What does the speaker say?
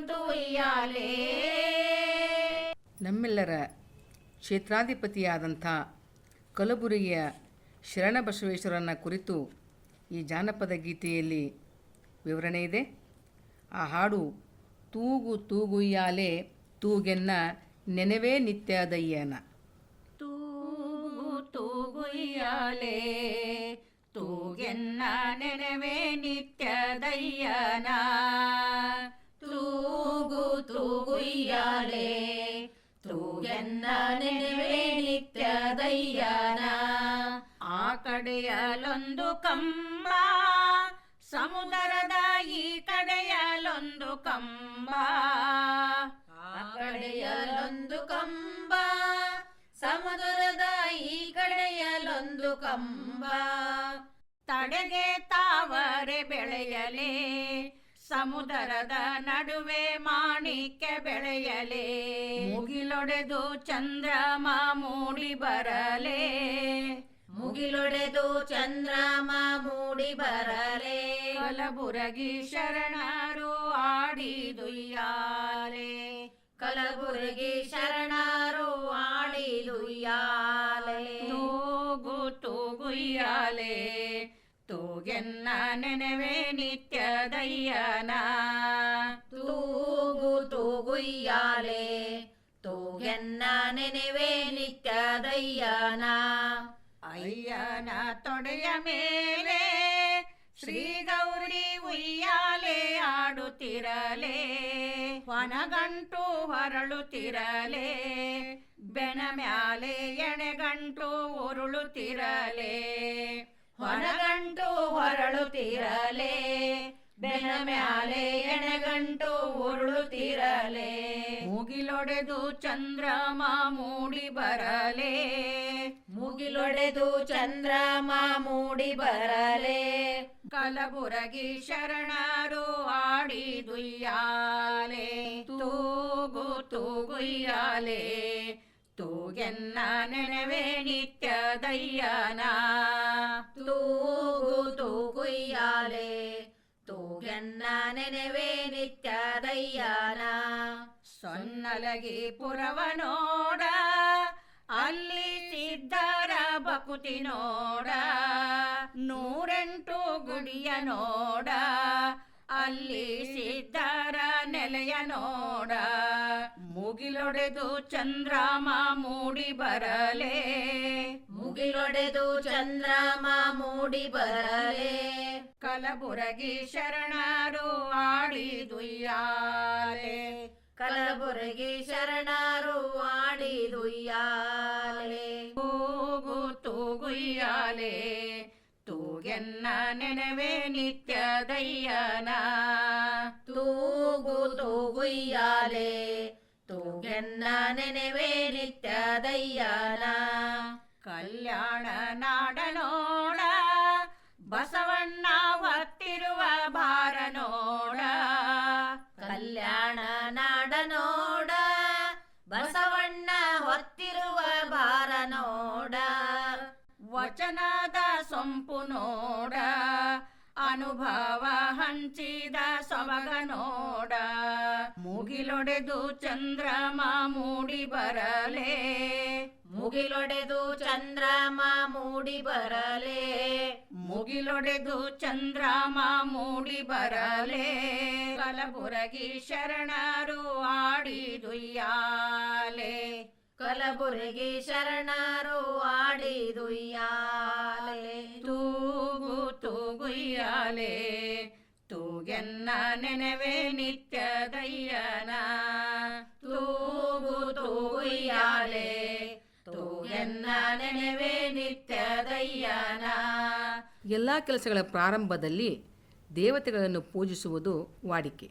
ಬಂತು ಉಯ್ಯಾಲೆ. ನಮ್ಮೆಲ್ಲರ ಕ್ಷೇತ್ರಾಧಿಪತಿಯಾದಂಥ ಕಲಬುರಗಿಯ ಶರಣಬಸವೇಶ್ವರನ ಕುರಿತು ಈ ಜಾನಪದ ಗೀತೆಯಲ್ಲಿ ವಿವರಣೆ ಇದೆ. ಆ ಹಾಡು ತೂಗು ತೂಗುಯ್ಯಾಲೆ ತೂಗೆನ್ನ ನೆನವೇ ನಿತ್ಯದಯ್ಯನ. ತೂಗು ತೂಗುಯ್ಯಾಲೆ ತೂಗೆನ್ನ ನೆನವೇ ನಿತ್ಯದಯ್ಯನ. ತೂಗು ತೂಗುಯ್ಯಾಲೆ ತೂಗೆನ್ನ ನೆನವೇ ನಿತ್ಯದಯ್ಯನ. ಆ ಕಡೆಯಲೊಂದು ಕಂಬ ಸಮುದ್ರದ ಈ ಕಡೆಯಲೊಂದು ಕಂಬ. ಆ ಕಡೆಯಲೊಂದು ಕಂಬ ಸಮುದ್ರದ ಈ ಕಡೆಯಲೊಂದು ಕಂಬ. ತಡೆಗೆ ತಾವರೆ ಬೆಳೆಯಲೇ ಸಮುದ್ರದ ನಡುವೆ ಮಾಣಿಕ್ಯ ಬೆಳೆಯಲೇ. ಮುಗಿಲೊಡೆದು ಚಂದ್ರಮ ಮೂಡಿ ಬರಲೇ. ಮುಗಿಲೊಡೆದು ಚಂದ್ರಮ ಮೂಡಿ ಬರಲೇ. ಕಲಬುರಗಿ ಶರಣರು ಆಡಿದುಯ್ಯಾಲೆ. ಕಲಬುರಗಿ ಶರಣರು ಆಡಿದುಯ್ಯಾಲೆ. ತೂಗು ತೂಗುಯ್ಯಾಲೆ ತೂಗೆನ್ನ ನೆನವೇ ನಿತ್ಯದಯ್ಯನ. ತೂಗು ತೂಗುಯ್ಯಾಲೆ ತೂಗೆನ್ನ ನೆನವೇ ನಿತ್ಯದಯ್ಯನ. ಅಯ್ಯನ ತೊಡೆಯ ಮೇಲೆ ಶ್ರೀ ಗೌರಿ ಉಯ್ಯಾಲೆ ಆಡುತ್ತಿರಲೇ. ಹೊನಗಂಟು ಹೊರಳುತ್ತಿರಲೇ ಬೆನ ಮ್ಯಾಲೆ ಎಣೆಗಂಟು ಉರುಳುತ್ತಿರಲೇ. ಹೊನಗಂಟು ಹೊರಳುತ್ತಿರಲೇ ಬೆನ ಮ್ಯಾಲೆ ಎಣೆಗಂಟು ಉರುಳುತ್ತಿರಲೇ. ಮುಗಿಲೊಡೆದು ಚಂದ್ರಮ ಮೂಡಿ ಬರಲೇ. ಮುಗಿಲೊಡೆದು ಚಂದ್ರಮ ಮೂಡಿ ಬರಲೇ. ಕಲಬುರಗಿ ಶರಣರು ಆಡಿದುಯ್ಯಾಲೆ. ತೂಗು ತೂಗುಯ್ಯಾಲೆ ತೂಗೆನ್ನ ನೆನವೇ ನಿತ್ಯದಯ್ಯನ. ತೂಗು ತೂಗುಯ್ಯಾಲೆ ತೂಗೆನ್ನ ನೆನವೇ ನಿತ್ಯದಯ್ಯನ. ಸೊನ್ನಲಗಿ ಪುರವ ನೋಡ ಅಲ್ಲಿ ಸಿದ್ಧರ ಬಕುತಿ ನೋಡ. 108 ಗುಡಿಯ ನೋಡ ಅಲ್ಲಿ ಸಿದ್ಧರ ನೆಲೆಯ ನೋಡ. ಮುಗಿಲೊಡೆದು ಚಂದ್ರಮ ಮೂಡಿ ಬರಲೇ. ಮುಗಿಲೊಡೆದು ಚಂದ್ರಮ ಮೂಡಿ ಬರಲೇ. ಕಲಬುರಗಿ ಶರಣರು ಆಡಿದುಯ್ಯಾಲೆ. ಕಲಬುರಗಿ ಶರಣರು ಆಡಿದುಯ್ಯಾಲೆ. ತೂಗು ತೂಗುಯ್ಯಾಲೆ ತೂಗೆನ್ನ ನೆನವೇ ನಿತ್ಯದಯ್ಯನ. ತೂಗು ತೂಗುಯ್ಯಾಲೆ ತೂಗೆನ್ನ ನೆನವೇ ನಿತ್ಯದಯ್ಯನ. ಕಲ್ಯಾಣ ನಾಡ ನೋಡ ಬಸವಣ್ಣ ಹೊತ್ತಿರುವ ಭಾರ ನೋಡ. ಕಲ್ಯಾಣ ನಾಡ ನೋಡ ಬಸವಣ್ಣ ಹೊತ್ತಿರುವ ಭಾರ ನೋಡ. ವಚನದ ಸೊಂಪು ನೋಡ ಅನುಭವ ಹಂಚಿದ ಸೊಬಗ ನೋಡ. ಮುಗಿಲೊಡೆದು ಚಂದ್ರಮ ಮೂಡಿ ಬರಲೇ. ಮುಗಿಲೊಡೆದು ಚಂದ್ರಮ ಮೂಡಿ ಬರಲೇ. ಮುಗಿಲೊಡೆದು ಚಂದ್ರಮ ಮೂಡಿ ಬರಲೇ. ಕಲಬುರಗಿ ಶರಣರು ಆಡಿದುಯ್ಯಾಲೆ. ಕಲಬುರಗಿ ಶರಣರು ಆಡಿದುಯ್ಯಾಲೆ. ತೂಗು ತೂಗುಯ್ಯಾಲೆ ತೂಗೆನ್ನ ನೆನವೇ ನಿತ್ಯದಯ್ಯನ. ತೂಗು ತೂಗುಯ್ಯಾಲೆ ತೂಗೆನ್ನ ನೆನವೇ ನಿತ್ಯದಯ್ಯನ. ಎಲ್ಲ ಕೆಲಸಗಳ ಪ್ರಾರಂಭದಲ್ಲಿ ದೇವತೆಗಳನ್ನು ಪೂಜಿಸುವುದು ವಾಡಿಕೆ.